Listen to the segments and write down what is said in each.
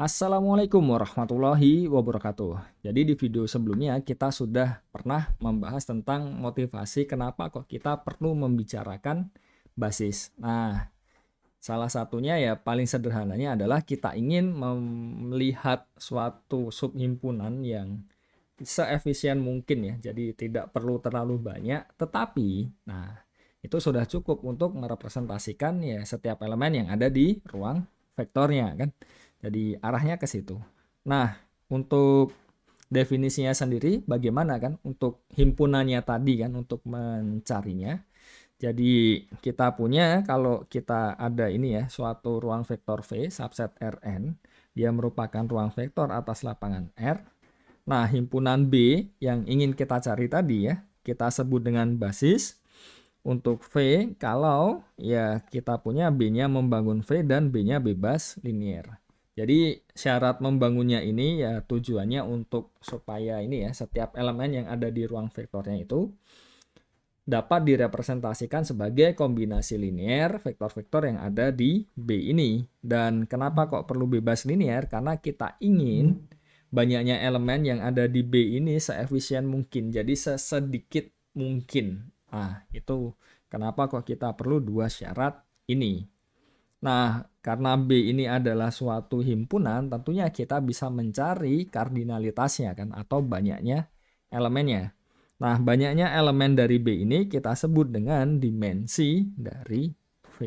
Assalamualaikum warahmatullahi wabarakatuh. Jadi di video sebelumnya kita sudah pernah membahas tentang motivasi kenapa kok kita perlu membicarakan basis. Nah, salah satunya ya paling sederhananya adalah kita ingin melihat suatu subhimpunan yang seefisien mungkin ya. Jadi tidak perlu terlalu banyak, tetapi nah itu sudah cukup untuk merepresentasikan ya setiap elemen yang ada di ruang vektornya kan. Jadi arahnya ke situ. Nah, untuk definisinya sendiri bagaimana kan untuk himpunannya tadi kan untuk mencarinya. Jadi kita punya kalau kita ada ini ya suatu ruang vektor V subset Rn, dia merupakan ruang vektor atas lapangan R. Nah, himpunan B yang ingin kita cari tadi ya, kita sebut dengan basis. Untuk V kalau ya kita punya B-nya membangun V dan B-nya bebas linier. Jadi syarat membangunnya ini ya tujuannya untuk supaya ini ya setiap elemen yang ada di ruang vektornya itu dapat direpresentasikan sebagai kombinasi linier vektor-vektor yang ada di B ini. Dan kenapa kok perlu bebas linier? Karena kita ingin banyaknya elemen yang ada di B ini seefisien mungkin. Jadi sesedikit mungkin. Nah, itu kenapa kok kita perlu dua syarat ini. Nah, karena B ini adalah suatu himpunan, tentunya kita bisa mencari kardinalitasnya kan atau banyaknya elemennya. Nah, banyaknya elemen dari B ini kita sebut dengan dimensi dari V.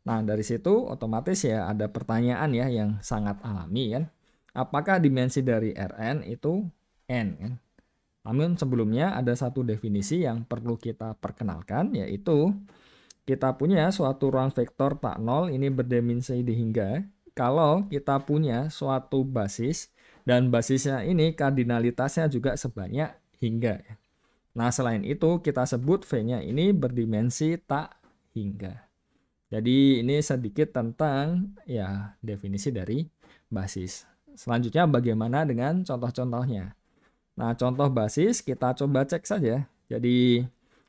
Nah, dari situ otomatis ya ada pertanyaan ya yang sangat alami kan. Apakah dimensi dari Rn itu n kan? Namun sebelumnya ada satu definisi yang perlu kita perkenalkan yaitu kita punya suatu ruang vektor tak nol ini berdimensi di hingga kalau kita punya suatu basis dan basisnya ini kardinalitasnya juga sebanyak hingga. Nah, selain itu kita sebut V-nya ini berdimensi tak hingga. Jadi ini sedikit tentang ya definisi dari basis. Selanjutnya bagaimana dengan contoh-contohnya? Nah, contoh basis kita coba cek saja. Jadi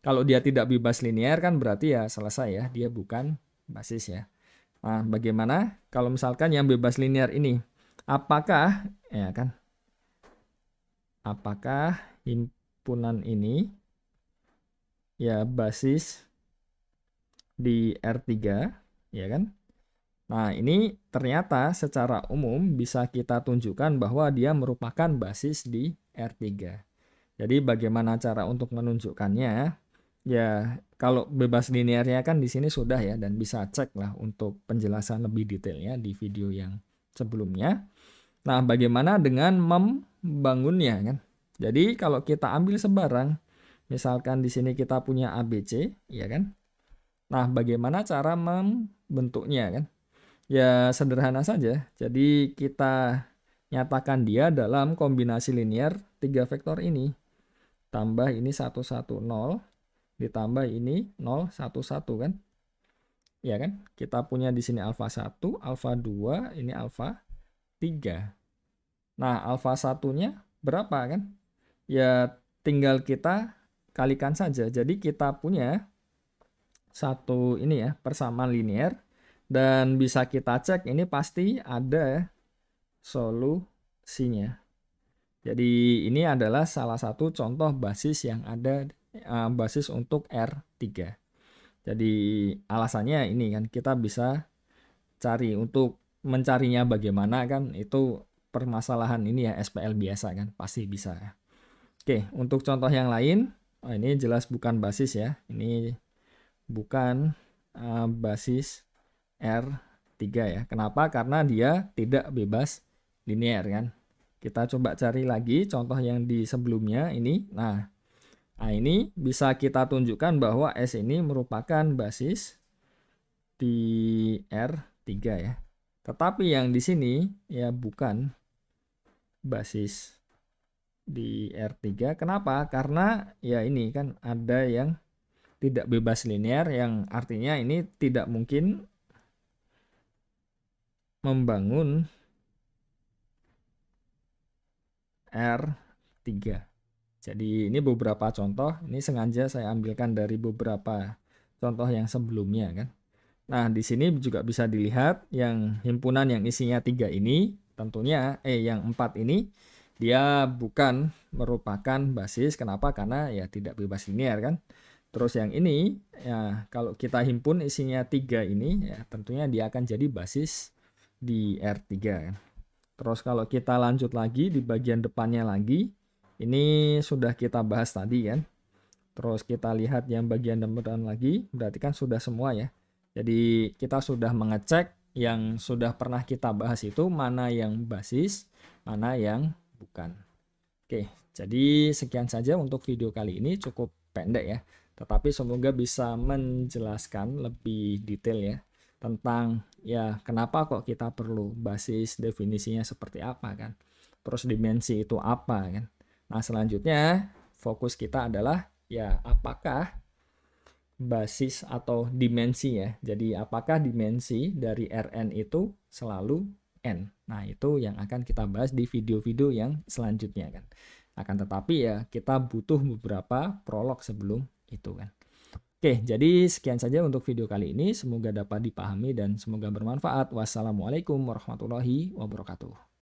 kalau dia tidak bebas linier kan berarti ya selesai ya, dia bukan basis ya. Nah, bagaimana kalau misalkan yang bebas linier ini? Apakah ya kan? Apakah himpunan ini ya basis di R3 ya kan? Nah, ini ternyata secara umum bisa kita tunjukkan bahwa dia merupakan basis di R3. Jadi bagaimana cara untuk menunjukkannya? Ya, kalau bebas linearnya kan di sini sudah ya dan bisa cek lah untuk penjelasan lebih detailnya di video yang sebelumnya. Nah, bagaimana dengan membangunnya kan? Jadi kalau kita ambil sebarang, misalkan di sini kita punya ABC, ya kan? Nah, bagaimana cara membentuknya kan? Ya sederhana saja. Jadi kita nyatakan dia dalam kombinasi linear 3 vektor ini. Tambah ini 1, 1, 0. Ditambah ini 0, 1, 1 kan. Ya kan? Kita punya di sini alfa 1, alfa 2, ini alfa 3. Nah, alfa 1-nya berapa kan? Ya tinggal kita kalikan saja. Jadi kita punya satu ini ya, persamaan linear. Dan bisa kita cek ini pasti ada solusinya. Jadi ini adalah salah satu contoh basis yang ada basis untuk R3. Jadi alasannya ini kan kita bisa cari untuk mencarinya bagaimana kan itu permasalahan ini ya SPL biasa kan pasti bisa ya. Oke, untuk contoh yang lain, ini jelas bukan basis ya. Ini bukan basis R3 ya. Kenapa? Karena dia tidak bebas linear kan. Kita coba cari lagi contoh yang di sebelumnya ini. Nah, ini bisa kita tunjukkan bahwa S ini merupakan basis di R3 ya. Tetapi yang di sini ya bukan basis di R3. Kenapa? Karena ya ini kan ada yang tidak bebas linear yang artinya ini tidak mungkin membangun R3. Jadi ini beberapa contoh, ini sengaja saya ambilkan dari beberapa contoh yang sebelumnya kan. Nah, di sini juga bisa dilihat yang himpunan yang isinya 3 ini tentunya yang 4 ini dia bukan merupakan basis. Kenapa? Karena ya tidak bebas linear kan. Terus yang ini ya kalau kita himpun isinya 3 ini ya tentunya dia akan jadi basis di R3 kan. Terus kalau kita lanjut lagi di bagian depannya lagi, ini sudah kita bahas tadi kan. Terus kita lihat yang bagian depan lagi, berarti kan sudah semua ya. Jadi kita sudah mengecek yang sudah pernah kita bahas itu mana yang basis, mana yang bukan. Oke, jadi sekian saja untuk video kali ini, cukup pendek ya. Tetapi semoga bisa menjelaskan lebih detail ya tentang ya kenapa kok kita perlu basis, definisinya seperti apa kan. Terus dimensi itu apa kan. Nah, selanjutnya fokus kita adalah ya apakah basis atau dimensi ya. Jadi apakah dimensi dari Rn itu selalu N. Nah, itu yang akan kita bahas di video-video yang selanjutnya kan. Akan tetapi ya kita butuh beberapa prolog sebelum itu kan. Oke, jadi sekian saja untuk video kali ini. Semoga dapat dipahami dan semoga bermanfaat. Wassalamualaikum warahmatullahi wabarakatuh.